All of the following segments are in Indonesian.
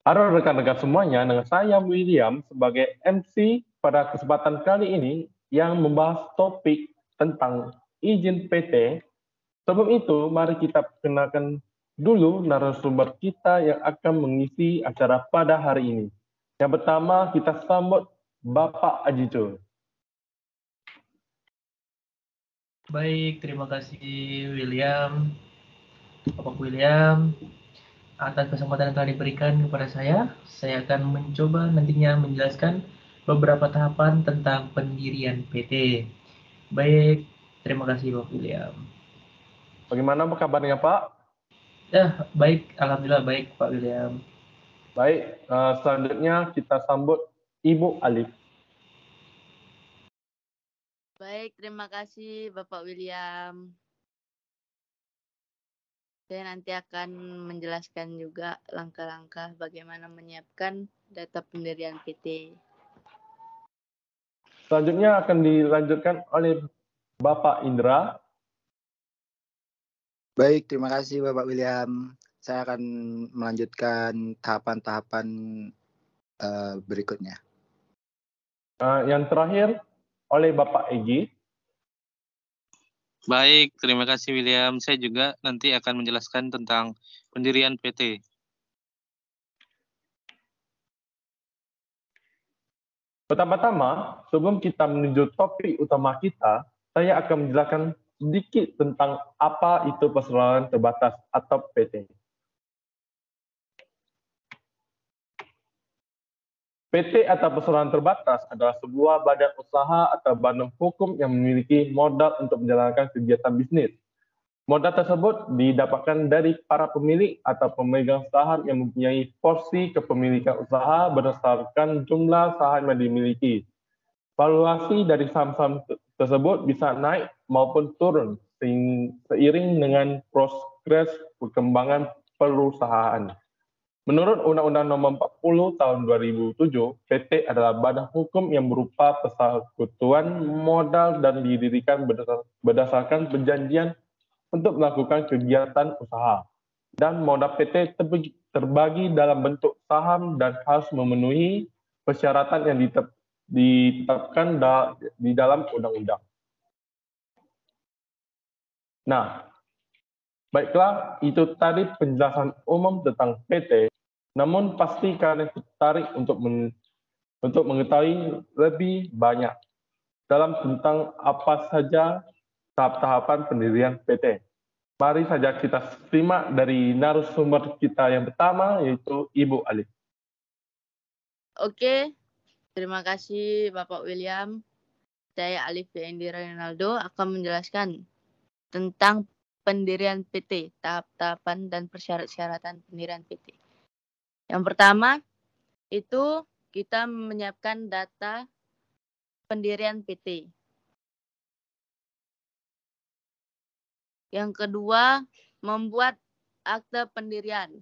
Halo rekan-rekan semuanya, dengan saya William sebagai MC pada kesempatan kali ini yang membahas topik tentang izin PT. Sebelum itu, mari kita perkenalkan dulu narasumber kita yang akan mengisi acara pada hari ini. Yang pertama, kita sambut Bapak Ajijo. Baik, terima kasih William, Bapak William, atas kesempatan yang telah diberikan kepada saya. Saya akan mencoba nantinya menjelaskan beberapa tahapan tentang pendirian PT. Baik, terima kasih Bapak William. Bagaimana kabarnya Pak? Baik, Alhamdulillah baik Pak William. Baik, selanjutnya kita sambut Ibu Alif. Baik, terima kasih Bapak William. Saya nanti akan menjelaskan juga langkah-langkah bagaimana menyiapkan data pendirian PT. Selanjutnya akan dilanjutkan oleh Bapak Indra. Baik, terima kasih Bapak William. Saya akan melanjutkan tahapan-tahapan berikutnya. Yang terakhir oleh Bapak Egi. Baik, terima kasih William. Saya juga nanti akan menjelaskan tentang pendirian PT. Pertama-tama, sebelum kita menuju topik utama kita, saya akan menjelaskan sedikit tentang apa itu perseroan terbatas atau PT. PT atau perseroan terbatas adalah sebuah badan usaha atau badan hukum yang memiliki modal untuk menjalankan kegiatan bisnis. Modal tersebut didapatkan dari para pemilik atau pemegang saham yang mempunyai porsi kepemilikan usaha berdasarkan jumlah saham yang dimiliki. Valuasi dari saham-saham tersebut bisa naik maupun turun seiring dengan progres perkembangan perusahaan. Menurut Undang-Undang Nomor 40 Tahun 2007, PT adalah badan hukum yang berupa persekutuan modal dan didirikan berdasarkan perjanjian untuk melakukan kegiatan usaha. Dan modal PT terbagi dalam bentuk saham dan harus memenuhi persyaratan yang ditetapkan di dalam undang-undang. Nah, baiklah, itu tadi penjelasan umum tentang PT. Namun pasti kalian tertarik untuk mengetahui lebih banyak dalam tentang apa saja tahap-tahapan pendirian PT. Mari saja kita simak dari narasumber kita yang pertama, yaitu Ibu Alif. Oke, terima kasih Bapak William. Saya Alif Indira Ronaldo akan menjelaskan tentang pendirian PT, tahap-tahapan dan persyarat-syaratan pendirian PT. Yang pertama, itu kita menyiapkan data pendirian PT. Yang kedua, membuat akte pendirian.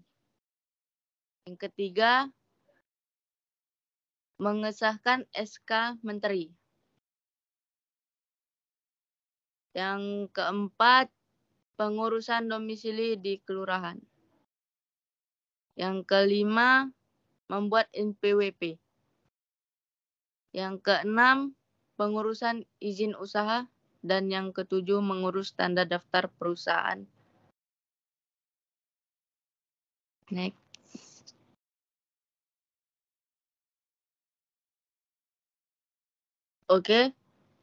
Yang ketiga, mengesahkan SK Menteri. Yang keempat, pengurusan domisili di kelurahan. Yang kelima, membuat NPWP. Yang keenam, pengurusan izin usaha. Dan yang ketujuh, mengurus tanda daftar perusahaan. Next. Oke,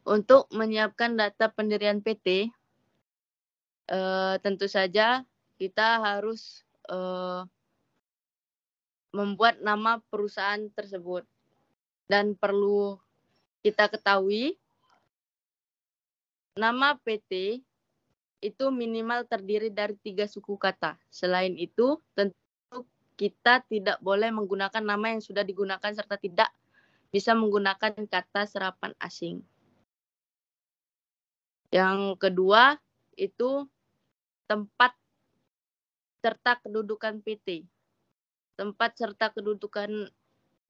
untuk menyiapkan data pendirian PT, tentu saja kita harus membuat nama perusahaan tersebut. Dan perlu kita ketahui, nama PT itu minimal terdiri dari 3 suku kata. Selain itu, tentu kita tidak boleh menggunakan nama yang sudah digunakan serta tidak bisa menggunakan kata serapan asing. Yang kedua, itu tempat serta kedudukan PT. Tempat serta kedudukan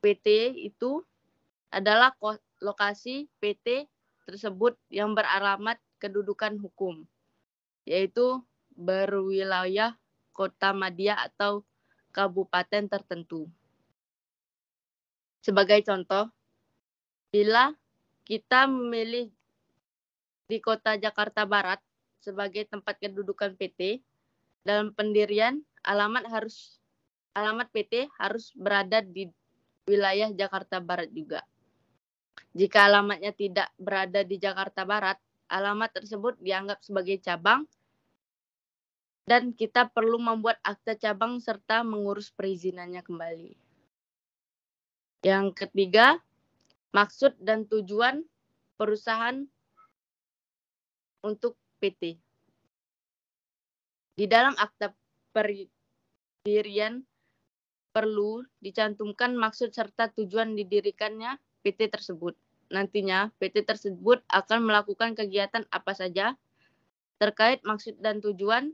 PT itu adalah lokasi PT tersebut yang beralamat kedudukan hukum, yaitu berwilayah kota madya atau kabupaten tertentu. Sebagai contoh, bila kita memilih di kota Jakarta Barat sebagai tempat kedudukan PT, dalam pendirian alamat PT harus berada di wilayah Jakarta Barat juga. Jika alamatnya tidak berada di Jakarta Barat, alamat tersebut dianggap sebagai cabang dan kita perlu membuat akta cabang serta mengurus perizinannya kembali. Yang ketiga, maksud dan tujuan perusahaan untuk PT. Di dalam akta pendirian perlu dicantumkan maksud serta tujuan didirikannya PT tersebut. Nantinya PT tersebut akan melakukan kegiatan apa saja. Terkait maksud dan tujuan,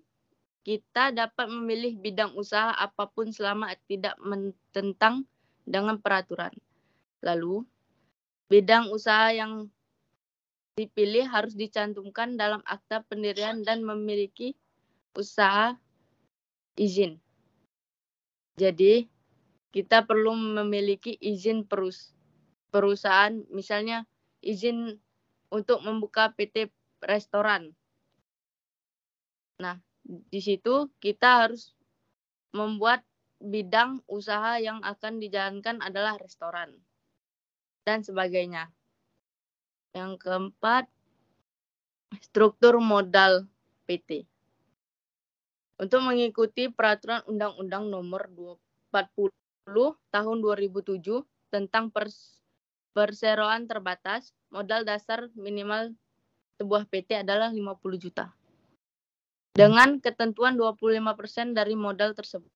kita dapat memilih bidang usaha apapun selama tidak menentang dengan peraturan. Lalu, bidang usaha yang dipilih harus dicantumkan dalam akta pendirian dan memiliki usaha izin. Jadi, kita perlu memiliki izin perusahaan, misalnya izin untuk membuka PT restoran. Nah, di situ kita harus membuat bidang usaha yang akan dijalankan adalah restoran dan sebagainya. Yang keempat, struktur modal PT. Untuk mengikuti peraturan Undang-Undang Nomor 40 Tahun 2007 tentang perseroan terbatas, modal dasar minimal sebuah PT adalah 50 juta. Dengan ketentuan 25% dari modal tersebut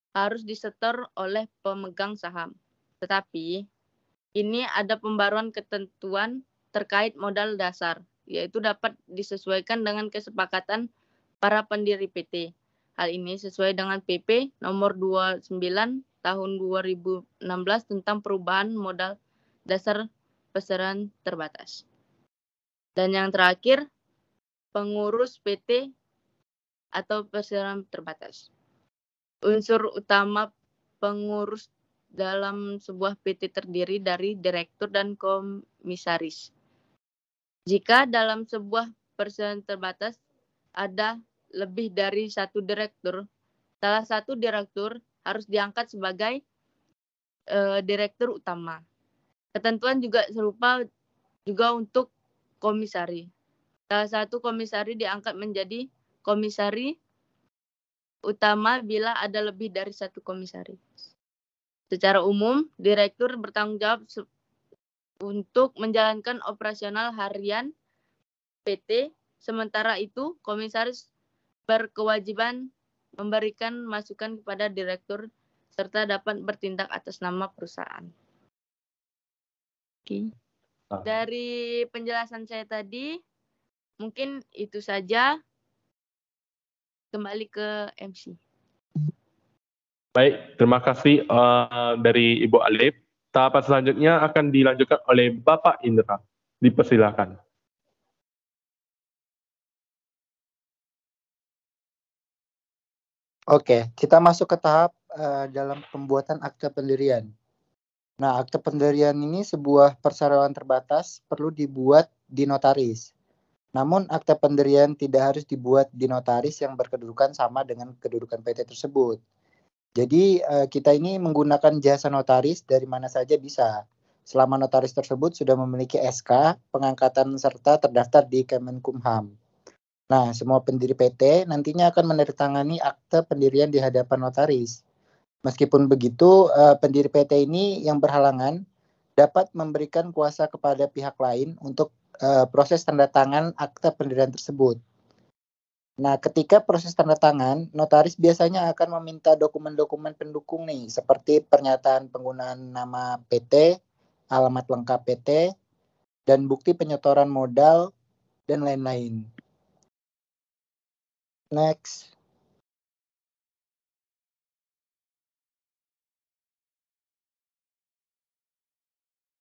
harus disetor oleh pemegang saham. Tetapi ini ada pembaruan ketentuan terkait modal dasar, yaitu dapat disesuaikan dengan kesepakatan para pendiri PT. Hal ini sesuai dengan PP nomor 29 tahun 2016 tentang perubahan modal dasar perseroan terbatas. Dan yang terakhir, pengurus PT atau perseroan terbatas. Unsur utama pengurus dalam sebuah PT terdiri dari direktur dan komisaris. Jika dalam sebuah perseroan terbatas ada lebih dari satu direktur, salah satu direktur harus diangkat sebagai direktur utama. Ketentuan juga serupa juga untuk komisari. Salah satu komisari diangkat menjadi komisari utama bila ada lebih dari satu komisari. Secara umum, direktur bertanggung jawab untuk menjalankan operasional harian PT. Sementara itu, komisaris berkewajiban memberikan masukan kepada direktur serta dapat bertindak atas nama perusahaan. Oke. Dari penjelasan saya tadi, mungkin itu saja. Kembali ke MC. Baik, terima kasih dari Ibu Alif. Tahapan selanjutnya akan dilanjutkan oleh Bapak Indra. Dipersilakan. Oke, kita masuk ke tahap dalam pembuatan akta pendirian. Nah, akta pendirian ini sebuah perseroan terbatas perlu dibuat di notaris. Namun, akta pendirian tidak harus dibuat di notaris yang berkedudukan sama dengan kedudukan PT tersebut. Jadi, kita ini menggunakan jasa notaris dari mana saja bisa, selama notaris tersebut sudah memiliki SK, pengangkatan serta terdaftar di Kemenkumham. Nah, semua pendiri PT nantinya akan menandatangani akte pendirian di hadapan notaris. Meskipun begitu, pendiri PT ini yang berhalangan dapat memberikan kuasa kepada pihak lain untuk proses tanda tangan akte pendirian tersebut. Nah, ketika proses tanda tangan, notaris biasanya akan meminta dokumen-dokumen pendukung nih, seperti pernyataan penggunaan nama PT, alamat lengkap PT, dan bukti penyetoran modal, dan lain-lain. Next.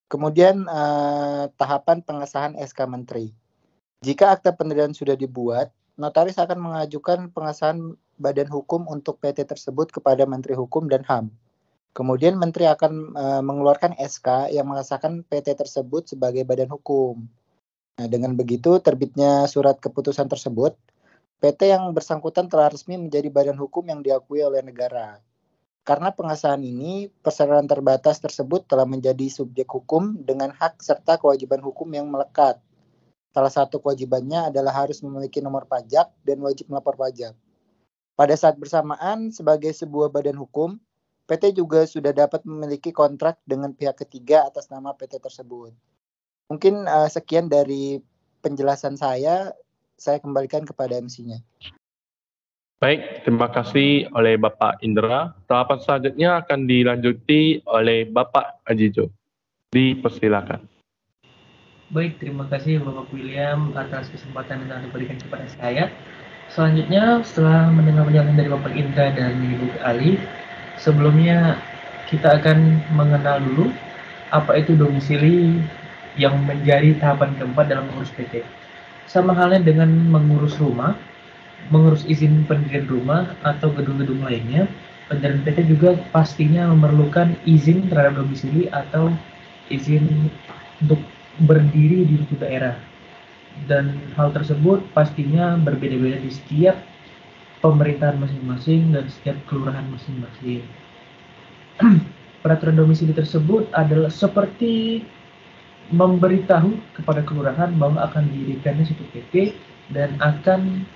Kemudian tahapan pengesahan SK Menteri. Jika akta pendirian sudah dibuat, notaris akan mengajukan pengesahan badan hukum untuk PT tersebut kepada Menteri Hukum dan HAM. Kemudian Menteri akan mengeluarkan SK yang mengesahkan PT tersebut sebagai badan hukum. Nah, dengan begitu terbitnya surat keputusan tersebut, PT yang bersangkutan telah resmi menjadi badan hukum yang diakui oleh negara. Karena pengesahan ini, perseroan terbatas tersebut telah menjadi subjek hukum dengan hak serta kewajiban hukum yang melekat. Salah satu kewajibannya adalah harus memiliki nomor pajak dan wajib melapor pajak. Pada saat bersamaan, sebagai sebuah badan hukum, PT juga sudah dapat memiliki kontrak dengan pihak ketiga atas nama PT tersebut. Mungkin sekian dari penjelasan saya kembalikan kepada MC-nya. Baik, terima kasih oleh Bapak Indra. Tahapan selanjutnya akan dilanjuti oleh Bapak Ajijo. Dipersilakan. Baik, terima kasih Bapak William atas kesempatan yang telah diberikan kepada saya. Selanjutnya, setelah mendengar penjelasan dari Bapak Indra dan Ibu Ali, sebelumnya kita akan mengenal dulu apa itu domisili yang menjadi tahapan keempat dalam mengurus PT. Sama halnya dengan mengurus rumah, mengurus izin pendirian rumah atau gedung-gedung lainnya, pendirian PT juga pastinya memerlukan izin terhadap domisili atau izin untuk berdiri di suatu daerah. Dan hal tersebut pastinya berbeda-beda di setiap pemerintahan masing-masing dan setiap kelurahan masing-masing. Peraturan domisili tersebut adalah seperti memberitahu kepada kelurahan bahwa akan didirikannya suatu PT dan akan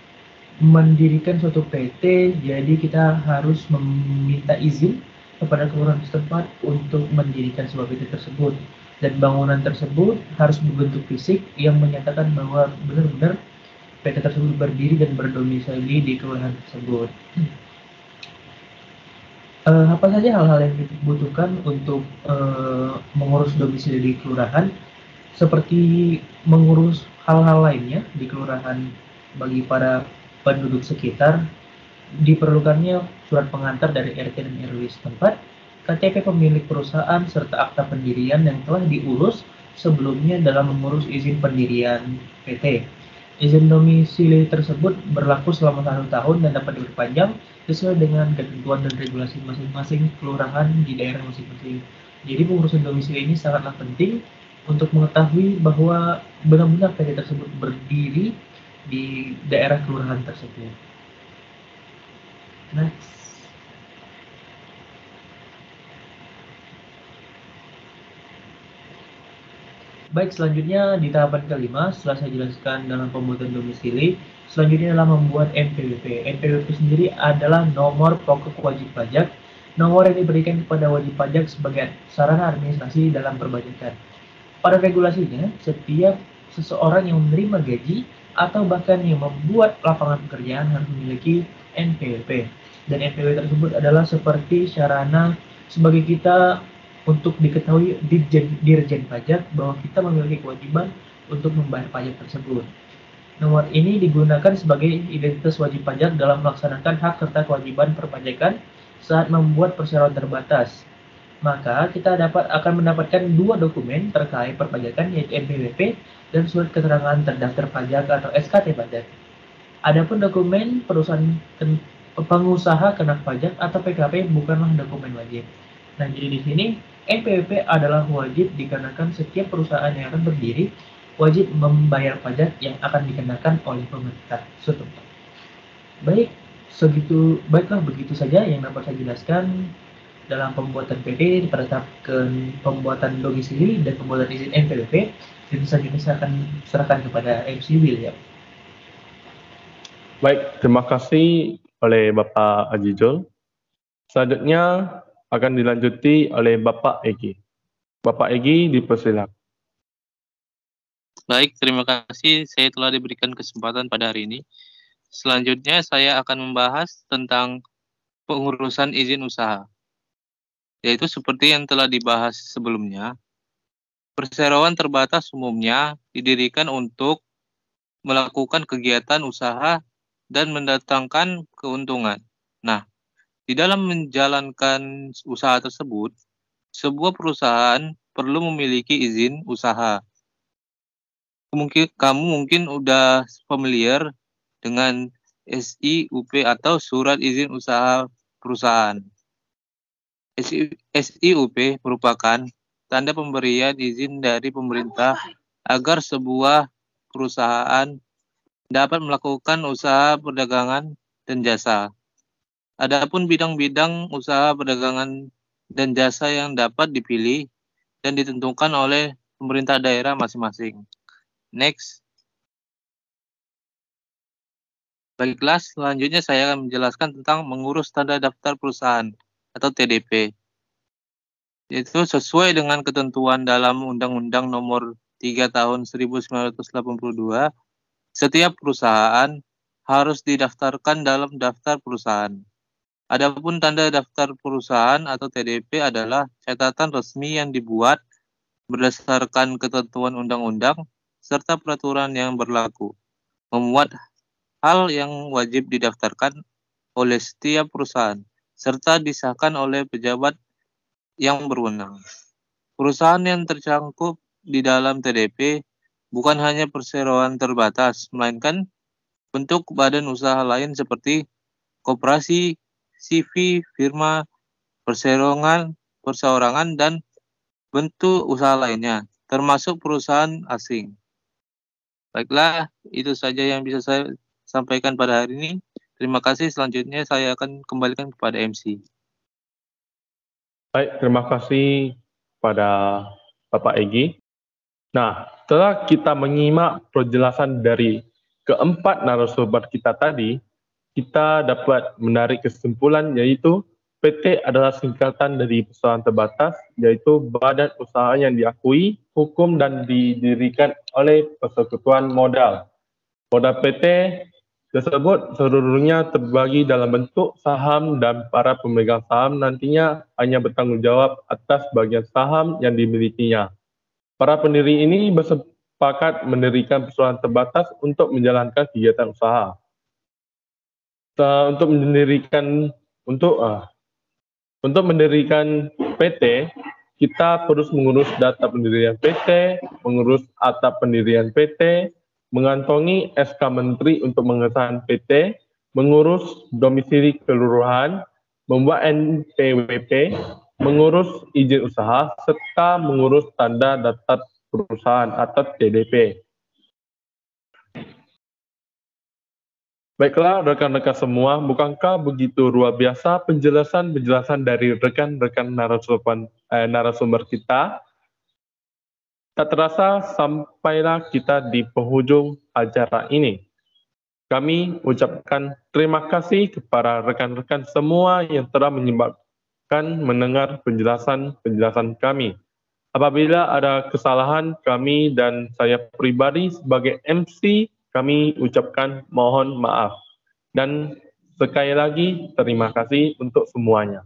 mendirikan suatu PT, jadi kita harus meminta izin kepada kelurahan setempat untuk mendirikan sebuah PT tersebut. Dan bangunan tersebut harus berbentuk fisik yang menyatakan bahwa benar-benar PT tersebut berdiri dan berdomisili di kelurahan tersebut. Apa saja hal-hal yang dibutuhkan untuk mengurus domisili di kelurahan, seperti mengurus hal-hal lainnya di kelurahan bagi para penduduk sekitar, diperlukannya surat pengantar dari RT dan RW setempat, KTP pemilik perusahaan, serta akta pendirian yang telah diurus sebelumnya dalam mengurus izin pendirian PT. Izin domisili tersebut berlaku selama 1 tahun dan dapat diperpanjang sesuai dengan ketentuan dan regulasi masing-masing kelurahan di daerah masing-masing. Jadi pengurusan domisili ini sangatlah penting untuk mengetahui bahwa benar-benar PT tersebut berdiri di daerah kelurahan tersebut. Next. Baik, selanjutnya di tahapan kelima, setelah saya jelaskan dalam pembuatan domisili, selanjutnya adalah membuat NPWP. NPWP sendiri adalah nomor pokok wajib pajak, nomor yang diberikan kepada wajib pajak sebagai sarana administrasi dalam perpajakan. Pada regulasinya, setiap seseorang yang menerima gaji atau bahkan yang membuat lapangan pekerjaan harus memiliki NPWP. Dan NPWP tersebut adalah seperti sarana sebagai kita untuk diketahui Dirjen Pajak bahwa kita memiliki kewajiban untuk membayar pajak tersebut. Nomor ini digunakan sebagai identitas wajib pajak dalam melaksanakan hak serta kewajiban perpajakan saat membuat perseroan terbatas. Maka kita akan mendapatkan 2 dokumen terkait perpajakan, yaitu NPWP dan surat keterangan terdaftar pajak atau SKT pajak. Adapun dokumen perusahaan pengusaha kena pajak atau PKP bukanlah dokumen wajib. Nah, jadi di sini NPWP adalah wajib dikarenakan setiap perusahaan yang akan berdiri wajib membayar pajak yang akan dikenakan oleh pemerintah setempat. Baiklah begitu saja yang dapat saya jelaskan dalam pembuatan PT pada tahap pembuatan domisili dan pembuatan izin NPWP. Dan selanjutnya saya akan serahkan kepada MC William. Baik, terima kasih oleh Bapak Ajijul. Selanjutnya akan dilanjuti oleh Bapak Egi. Bapak Egi, dipersilakan. Baik, terima kasih saya telah diberikan kesempatan pada hari ini. Selanjutnya saya akan membahas tentang pengurusan izin usaha. Yaitu seperti yang telah dibahas sebelumnya, perseroan terbatas umumnya didirikan untuk melakukan kegiatan usaha dan mendatangkan keuntungan. Nah, di dalam menjalankan usaha tersebut, sebuah perusahaan perlu memiliki izin usaha. Kamu mungkin udah familiar dengan SIUP atau Surat Izin Usaha Perusahaan. SIUP merupakan tanda pemberian izin dari pemerintah agar sebuah perusahaan dapat melakukan usaha perdagangan dan jasa. Adapun bidang-bidang usaha perdagangan dan jasa yang dapat dipilih dan ditentukan oleh pemerintah daerah masing-masing. Next. Baiklah, selanjutnya saya akan menjelaskan tentang mengurus tanda daftar perusahaan atau TDP. Itu sesuai dengan ketentuan dalam Undang-Undang Nomor 3 Tahun 1982, setiap perusahaan harus didaftarkan dalam daftar perusahaan. Adapun tanda daftar perusahaan atau TDP adalah catatan resmi yang dibuat berdasarkan ketentuan undang-undang serta peraturan yang berlaku, memuat hal yang wajib didaftarkan oleh setiap perusahaan, serta disahkan oleh pejabat yang berwenang. Perusahaan yang tercakup di dalam TDP bukan hanya perseroan terbatas, melainkan bentuk badan usaha lain seperti koperasi, CV, firma, perseorangan, dan bentuk usaha lainnya, termasuk perusahaan asing. Baiklah, itu saja yang bisa saya sampaikan pada hari ini. Terima kasih. Selanjutnya saya akan kembalikan kepada MC. Baik, terima kasih pada Bapak Egy. Nah, setelah kita menyimak penjelasan dari keempat narasumber kita tadi, kita dapat menarik kesimpulan yaitu PT adalah singkatan dari perusahaan terbatas, yaitu badan usaha yang diakui, hukum dan didirikan oleh persekutuan modal. Modal PT tersebut seluruhnya terbagi dalam bentuk saham dan para pemegang saham nantinya hanya bertanggung jawab atas bagian saham yang dimilikinya. Para pendiri ini bersepakat mendirikan perusahaan terbatas untuk menjalankan kegiatan usaha. Untuk mendirikan PT, kita terus mengurus data pendirian PT, mengurus akta pendirian PT, mengantongi SK Menteri untuk pengesahan PT, mengurus domisili kelurahan, membuat NPWP, mengurus izin usaha, serta mengurus tanda daftar perusahaan atau TDP. Baiklah rekan-rekan semua, bukankah begitu luar biasa penjelasan dari rekan-rekan narasumber kita? Tak terasa sampailah kita di penghujung acara ini. Kami ucapkan terima kasih kepada rekan-rekan semua yang telah mendengar penjelasan kami. Apabila ada kesalahan kami dan saya pribadi sebagai MC, kami ucapkan mohon maaf. Dan sekali lagi terima kasih untuk semuanya.